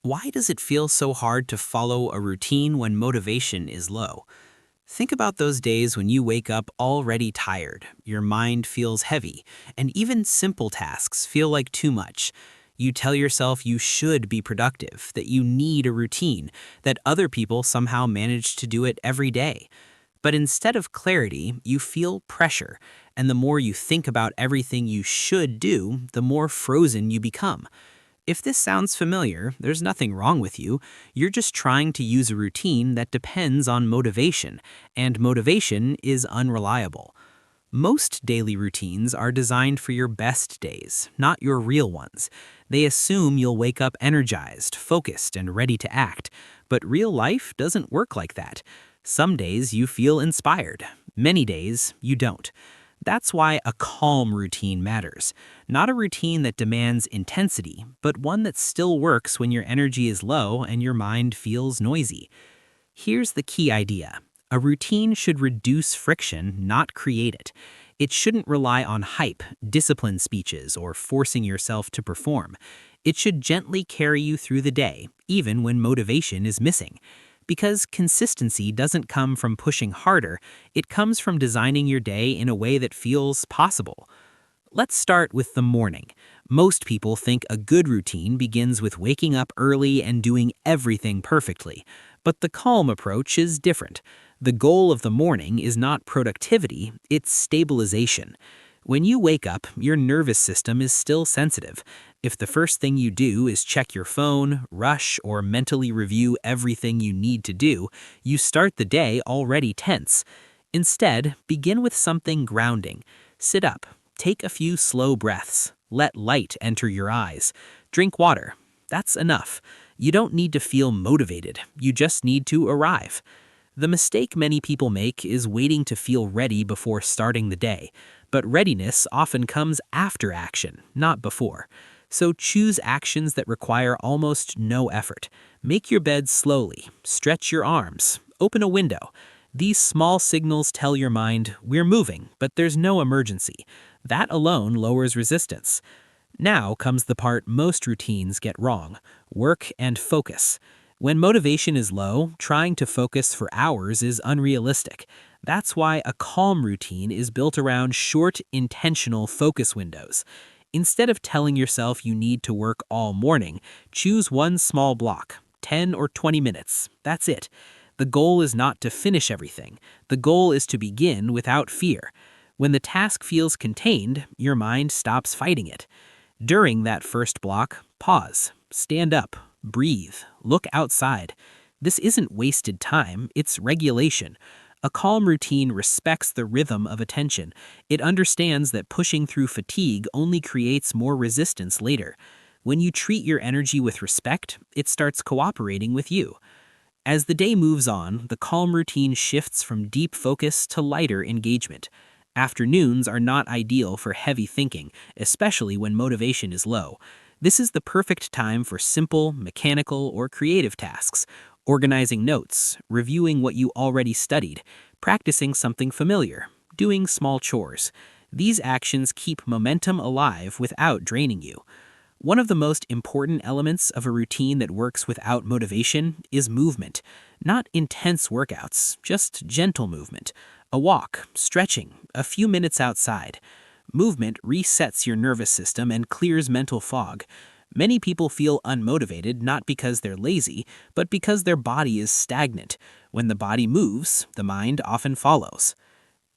Why does it feel so hard to follow a routine when motivation is low? Think about those days when you wake up already tired, your mind feels heavy, and even simple tasks feel like too much. You tell yourself you should be productive, that you need a routine, that other people somehow manage to do it every day. But instead of clarity, you feel pressure, and the more you think about everything you should do, the more frozen you become. If this sounds familiar, there's nothing wrong with you. You're just trying to use a routine that depends on motivation, and motivation is unreliable. Most daily routines are designed for your best days, not your real ones. They assume you'll wake up energized, focused, and ready to act. But real life doesn't work like that. Some days you feel inspired, many days you don't. That's why a calm routine matters. Not a routine that demands intensity, but one that still works when your energy is low and your mind feels noisy. Here's the key idea. A routine should reduce friction, not create it. It shouldn't rely on hype, discipline speeches, or forcing yourself to perform. It should gently carry you through the day, even when motivation is missing. Because consistency doesn't come from pushing harder, it comes from designing your day in a way that feels possible. Let's start with the morning. Most people think a good routine begins with waking up early and doing everything perfectly. But the calm approach is different. The goal of the morning is not productivity, it's stabilization. When you wake up, your nervous system is still sensitive. If the first thing you do is check your phone, rush, or mentally review everything you need to do, you start the day already tense. Instead, begin with something grounding. Sit up, take a few slow breaths, let light enter your eyes, drink water. That's enough. You don't need to feel motivated, you just need to arrive. The mistake many people make is waiting to feel ready before starting the day. But readiness often comes after action, not before. So choose actions that require almost no effort. Make your bed slowly, stretch your arms, open a window. These small signals tell your mind, we're moving, but there's no emergency. That alone lowers resistance. Now comes the part most routines get wrong: work and focus. When motivation is low, trying to focus for hours is unrealistic. That's why a calm routine is built around short, intentional focus windows. Instead of telling yourself you need to work all morning, choose one small block, 10 or 20 minutes. That's it. The goal is not to finish everything. The goal is to begin without fear. When the task feels contained, your mind stops fighting it. During that first block, pause, stand up, breathe, look outside. This isn't wasted time, it's regulation. A calm routine respects the rhythm of attention. It understands that pushing through fatigue only creates more resistance later. When you treat your energy with respect, it starts cooperating with you. As the day moves on, the calm routine shifts from deep focus to lighter engagement. Afternoons are not ideal for heavy thinking, especially when motivation is low. This is the perfect time for simple, mechanical, or creative tasks: organizing notes, reviewing what you already studied, practicing something familiar, doing small chores. These actions keep momentum alive without draining you. One of the most important elements of a routine that works without motivation is movement. Not intense workouts, just gentle movement. A walk, stretching, a few minutes outside. Movement resets your nervous system and clears mental fog. Many people feel unmotivated not because they're lazy, but because their body is stagnant. When the body moves, the mind often follows.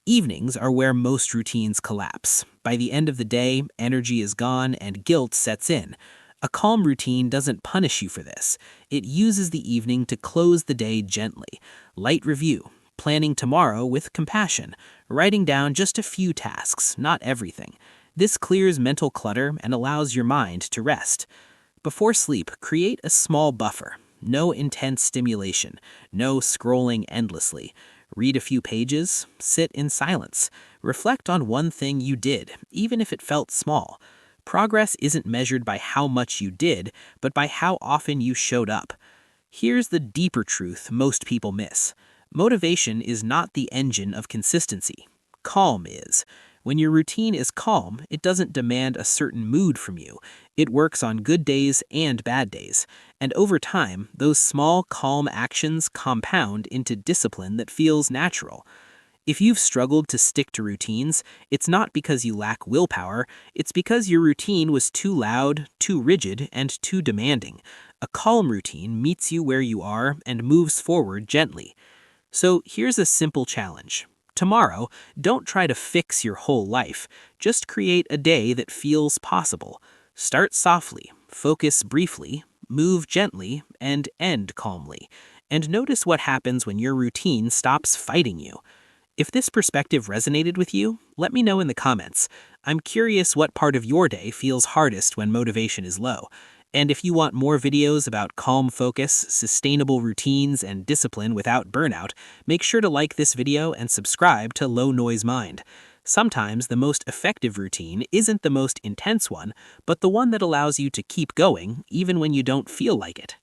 Evenings are where most routines collapse. By the end of the day, energy is gone and guilt sets in. A calm routine doesn't punish you for this. It uses the evening to close the day gently. Light review, planning tomorrow with compassion, writing down just a few tasks, not everything. This clears mental clutter and allows your mind to rest. Before sleep, create a small buffer. No intense stimulation, no scrolling endlessly. Read a few pages, sit in silence. Reflect on one thing you did, even if it felt small. Progress isn't measured by how much you did, but by how often you showed up. Here's the deeper truth most people miss. Motivation is not the engine of consistency. Calm is. When your routine is calm, it doesn't demand a certain mood from you. It works on good days and bad days. And over time, those small, calm actions compound into discipline that feels natural. If you've struggled to stick to routines, it's not because you lack willpower, it's because your routine was too loud, too rigid, and too demanding. A calm routine meets you where you are and moves forward gently. So here's a simple challenge. Tomorrow, don't try to fix your whole life. Just create a day that feels possible. Start softly, focus briefly, move gently, and end calmly. And notice what happens when your routine stops fighting you. If this perspective resonated with you, let me know in the comments. I'm curious what part of your day feels hardest when motivation is low. And if you want more videos about calm focus, sustainable routines, and discipline without burnout, make sure to like this video and subscribe to Low Noise Mind. Sometimes the most effective routine isn't the most intense one, but the one that allows you to keep going even when you don't feel like it.